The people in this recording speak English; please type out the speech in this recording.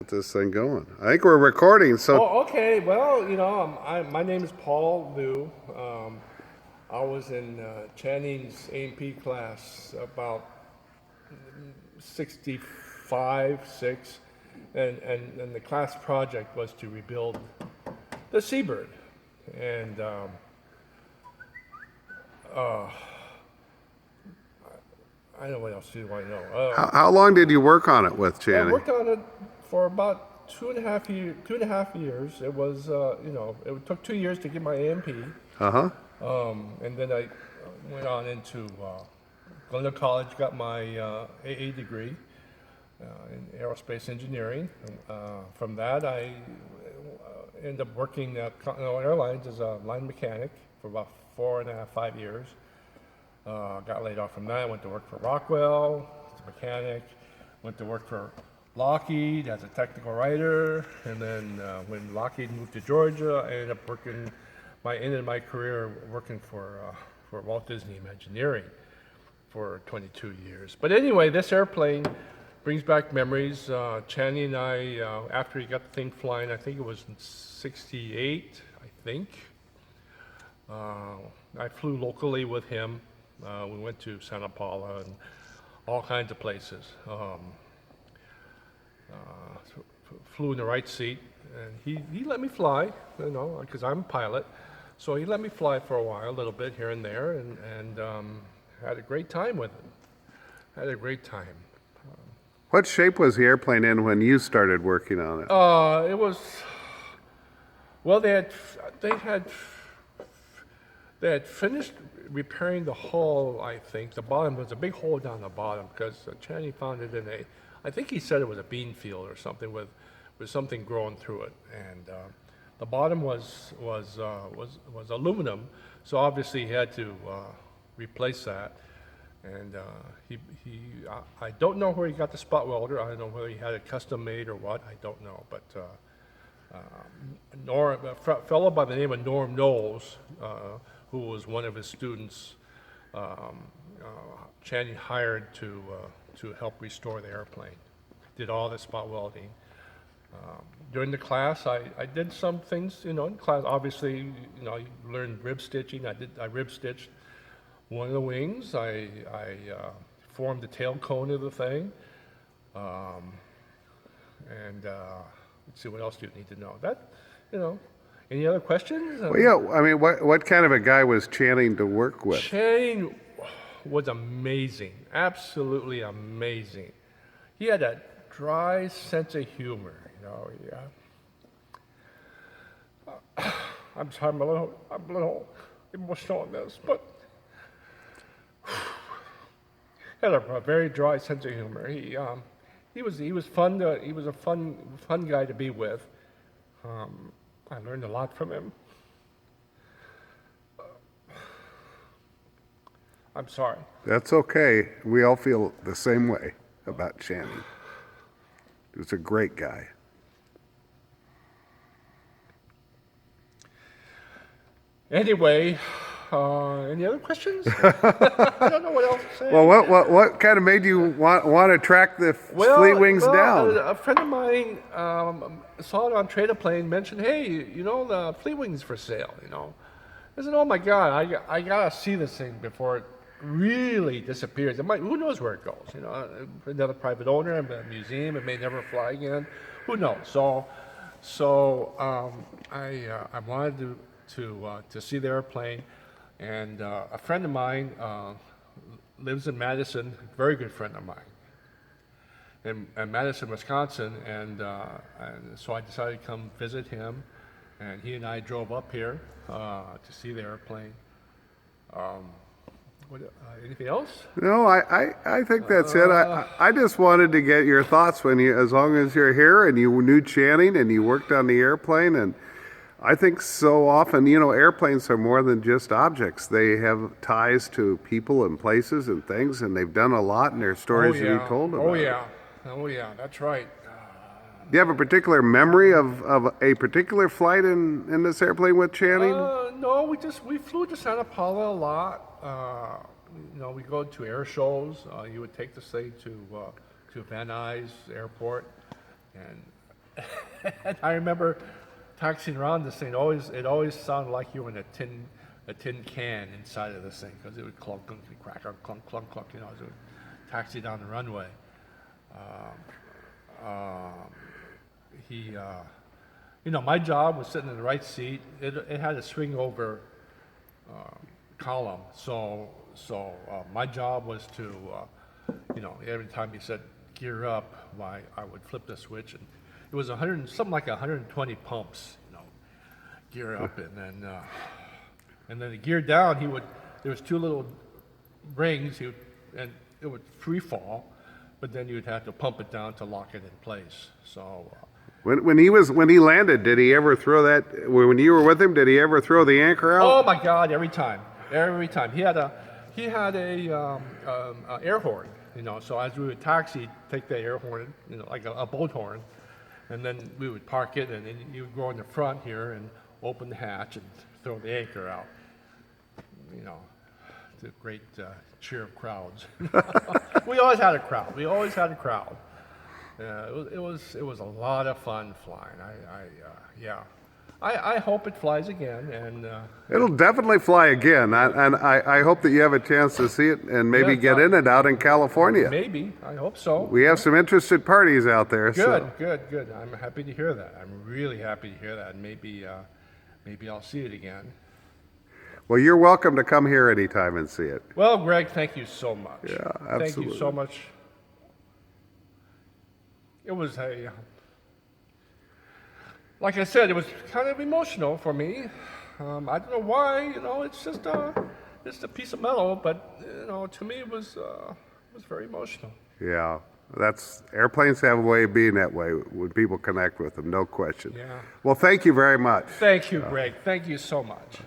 Get this thing going. I think we're recording, so Oh, okay. Well, my name is Paul Liu. I was in Channing's A&P class about 65, 6, and the class project was to rebuild the Seabird. And I don't know what else do you want to know. how long did you work on it with I Channing? worked on it for about 2.5 years. It was, it took 2 years to get my A&P. Uh-huh. And then I went on into Golden College, got my AA degree in aerospace engineering. From that, I ended up working at Continental Airlines as a line mechanic for about 4.5, 5 years. Got laid off from that. I went to work for Rockwell as a mechanic. Went to work for Lockheed as a technical writer. And then when Lockheed moved to Georgia, I ended up ended my career working for Walt Disney Imagineering for 22 years. But anyway, this airplane brings back memories. Channing and I, after he got the thing flying, I think it was in '68, I think. I flew locally with him. We went to Santa Paula and all kinds of places. Flew in the right seat, and he let me fly, because I'm a pilot. So he let me fly for a while, a little bit here and there, and had a great time with it. Had a great time. What shape was the airplane in when you started working on it? It was, well, they had finished repairing the hull, I think. The bottom was a big hole down the bottom because Channing found it in I think he said it was a bean field or something with something growing through it. And the bottom was aluminum, so obviously he had to replace that. And I don't know where he got the spot welder. I don't know whether he had it custom made or what. I don't know. But a fellow by the name of Norm Knowles, who was one of his students, Channing hired to help restore the airplane. Did all the spot welding. During the class, I did some things, in class. Obviously, you learn rib stitching. I rib stitched one of the wings. I formed the tail cone of the thing. Let's see, what else do you need to know? Any other questions? Well, yeah, I mean, what kind of a guy was Channing to work with? Channing was amazing, absolutely amazing. He had a dry sense of humor, I'm sorry, I'm a little emotional on this, but had a very dry sense of humor. He was fun. He was a fun guy to be with. I learned a lot from him. I'm sorry. That's okay. We all feel the same way about Channing. He was a great guy. Anyway, any other questions? I don't know what else to say. Well, what kind of made you want to track the Fleetwings down? A friend of mine saw it on Trade a Plane, mentioned, hey, the Fleetwings for sale, I said, oh my God, I gotta see this thing before it really disappears. Who knows where it goes? Another private owner, a museum, it may never fly again. Who knows? So I wanted to see the airplane, and a friend of mine lives in Madison, a very good friend of mine, in Madison, Wisconsin, and so I decided to come visit him, and he and I drove up here to see the airplane. Anything else? No, I think that's it. I just wanted to get your thoughts as long as you're here and you knew Channing and you worked on the airplane. And I think so often, airplanes are more than just objects. They have ties to people and places and things, and they've done a lot in their stories that he told about. Oh yeah, that's right. Do you have a particular memory of a particular flight in this airplane with Channing? No, we flew to Santa Paula a lot. We go to air shows. You would take this thing to Van Nuys Airport, and And I remember taxiing around this thing. It always sounded like you were in a tin can inside of this thing because it would clunk, clunk, crack, clunk, clunk, clunk. You know, as it would taxi down the runway. My job was sitting in the right seat. It had a swing over column, so my job was to, every time he said gear up, I would flip the switch, and it was something like 120 pumps, gear up, and then the gear down. There was two little rings, and it would free fall, but then you'd have to pump it down to lock it in place. So. When he landed, did he ever throw that? When you were with him, did he ever throw the anchor out? Oh my God! Every time. He had a air horn. So as we would taxi, take the air horn, like a boat horn, and then we would park it, and then you would go in the front here and open the hatch and throw the anchor out. The great cheer of crowds. We always had a crowd. It was a lot of fun flying. I hope it flies again, and it'll definitely fly again. I hope that you have a chance to see it and maybe get in it out in California. Maybe, I hope so. We have some interested parties out there. Good. I'm happy to hear that. I'm really happy to hear that. And maybe I'll see it again. Well, you're welcome to come here anytime and see it. Well, Greg, thank you so much. Yeah, absolutely. Thank you so much. It was like I said, it was kind of emotional for me. I don't know why, it's just a piece of metal, but to me it was very emotional. Yeah, airplanes have a way of being that way when people connect with them, no question. Yeah. Well, thank you very much. Thank you, Greg. Thank you so much.